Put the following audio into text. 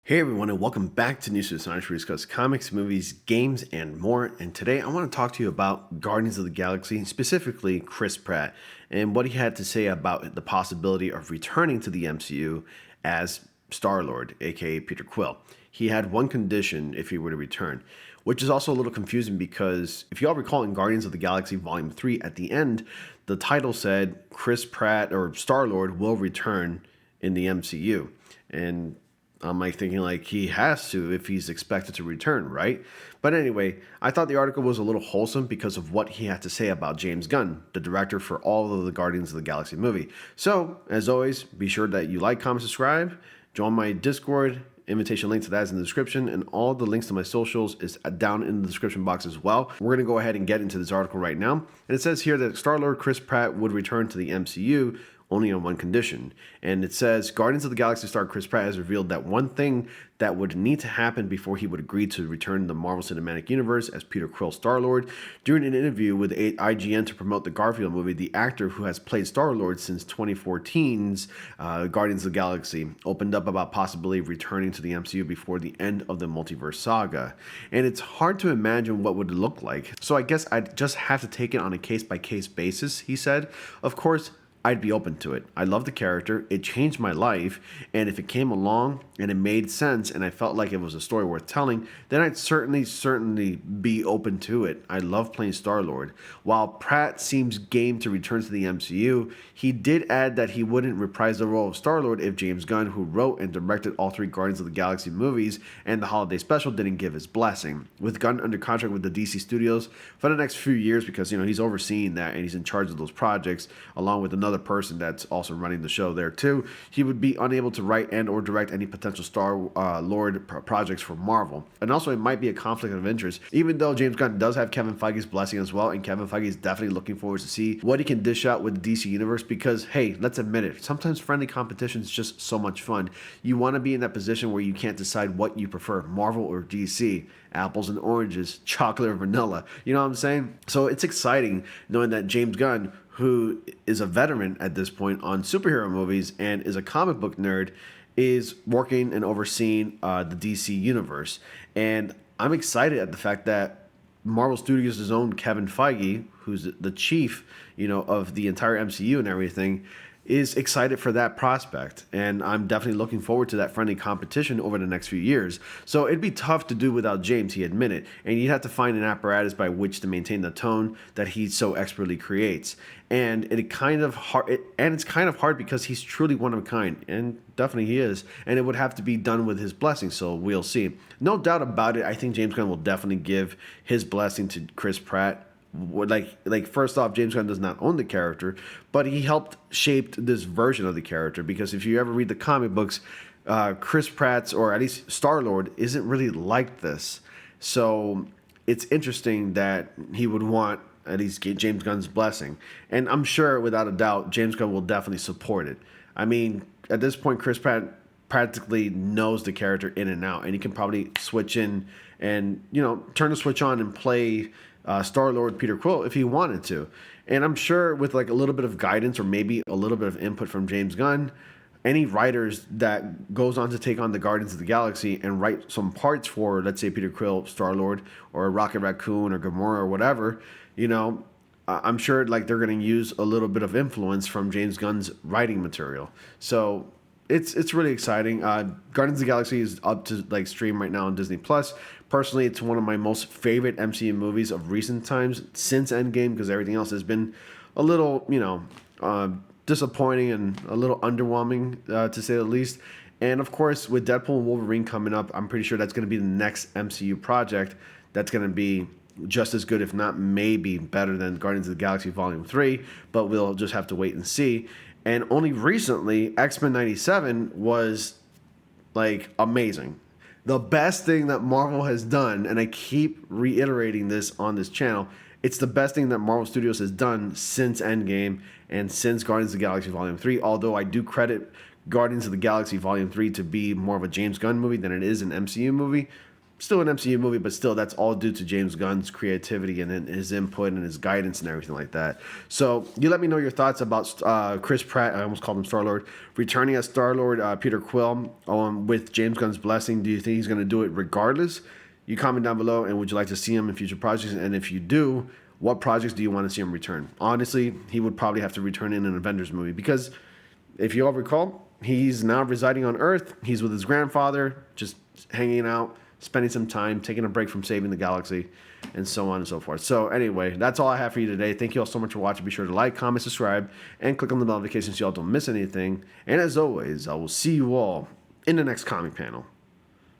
Hey everyone, and welcome back to News with Sonic, where we discuss comics, movies, games, and more. And today I want to talk to you about Guardians of the Galaxy, specifically Chris Pratt, and what he had to say about the possibility of returning to the MCU as Star-Lord, aka Peter Quill. He had one condition if he were to return, which is also a little confusing because if you all recall in Guardians of the Galaxy Volume 3, at the end, the title said Chris Pratt or Star-Lord will return in the MCU. And I'm thinking he has to if he's expected to return, right? But anyway, I thought the article was a little wholesome because of what he had to say about James Gunn, the director for all of the Guardians of the Galaxy movie. So, as always, be sure that you like, comment, subscribe, join my Discord. Invitation link to that is in the description, and all the links to my socials is down in the description box as well. We're going to go ahead and get into this article right now. And it says here that Star-Lord Chris Pratt would return to the MCU only on one condition. And it says Guardians of the Galaxy star Chris Pratt has revealed that one thing that would need to happen before he would agree to return to the Marvel Cinematic Universe as Peter Quill Star-Lord. During an interview with IGN to promote the Garfield movie, the actor who has played Star-Lord since 2014's Guardians of the Galaxy opened up about possibly returning to the MCU before the end of the multiverse saga. And it's hard to imagine what would it look like. So I guess I'd just have to take it on a case-by-case basis, he said. Of course, I'd be open to it. I love the character. It changed my life. And if it came along and it made sense and I felt like it was a story worth telling, then I'd certainly be open to it. I love playing Star-Lord. While Pratt seems game to return to the MCU, he did add that he wouldn't reprise the role of Star-Lord if James Gunn, who wrote and directed all three Guardians of the Galaxy movies and the holiday special, didn't give his blessing. With Gunn under contract with the DC Studios for the next few years because, he's overseeing that and he's in charge of those projects along with another person that's also running the show there too, he would be unable to write and or direct any potential Star-Lord projects for Marvel. And also it might be a conflict of interest, even though James Gunn does have Kevin Feige's blessing as well, and Kevin Feige is definitely looking forward to see what he can dish out with the DC Universe because, hey, let's admit it, sometimes friendly competition is just so much fun. You want to be in that position where you can't decide what you prefer, Marvel or DC, apples and oranges, chocolate or vanilla. You know what I'm saying? So it's exciting knowing that James Gunn, who is a veteran at this point on superhero movies and is a comic book nerd, is working and overseeing the DC universe. And I'm excited at the fact that Marvel Studios' own Kevin Feige, who's the chief, of the entire MCU and everything, is excited for that prospect. And I'm definitely looking forward to that friendly competition over the next few years. So it'd be tough to do without James, he admitted. And you'd have to find an apparatus by which to maintain the tone that he so expertly creates. And it's kind of hard because he's truly one of a kind, and definitely he is. And it would have to be done with his blessing, so we'll see. No doubt about it, I think James Gunn will definitely give his blessing to Chris Pratt. First off, James Gunn does not own the character, but he helped shape this version of the character, because if you ever read the comic books, Chris Pratt's, or at least Star-Lord, isn't really like this. So it's interesting that he would want at least James Gunn's blessing. And I'm sure, without a doubt, James Gunn will definitely support it. I mean, at this point, Chris Pratt practically knows the character in and out, and he can probably switch in and, turn the switch on and play Star-Lord Peter Quill if he wanted to. And I'm sure with a little bit of guidance or maybe a little bit of input from James Gunn, any writers that goes on to take on the Guardians of the Galaxy and write some parts for, let's say, Peter Quill, Star-Lord, or Rocket Raccoon, or Gamora, or whatever, I'm sure they're going to use a little bit of influence from James Gunn's writing material. So it's really exciting. Guardians of the Galaxy is up to stream right now on Disney Plus. Personally, it's one of my most favorite MCU movies of recent times since Endgame, because everything else has been a little, disappointing and a little underwhelming, to say the least. And of course, with Deadpool and Wolverine coming up, I'm pretty sure that's going to be the next MCU project that's going to be just as good, if not maybe better than Guardians of the Galaxy Volume 3, but we'll just have to wait and see. And only recently, X-Men 97 was amazing. The best thing that Marvel has done, and I keep reiterating this on this channel, it's the best thing that Marvel Studios has done since Endgame and since Guardians of the Galaxy Volume 3, although I do credit Guardians of the Galaxy Volume 3 to be more of a James Gunn movie than it is an MCU movie. still an MCU movie, but still that's all due to James Gunn's creativity and his input and his guidance and everything like that. So you let me know your thoughts about Chris Pratt. I almost called him Star-Lord. Returning as Star-Lord, Peter Quill, with James Gunn's blessing. Do you think he's going to do it regardless? You comment down below, and would you like to see him in future projects? And if you do, what projects do you want to see him return? Honestly, he would probably have to return in an Avengers movie because if you all recall, he's now residing on Earth. He's with his grandfather, just hanging out, spending some time, taking a break from saving the galaxy, and so on and so forth. So anyway, that's all I have for you today. Thank you all so much for watching. Be sure to like, comment, subscribe, and click on the bell notifications so y'all don't miss anything. And as always, I will see you all in the next comic panel.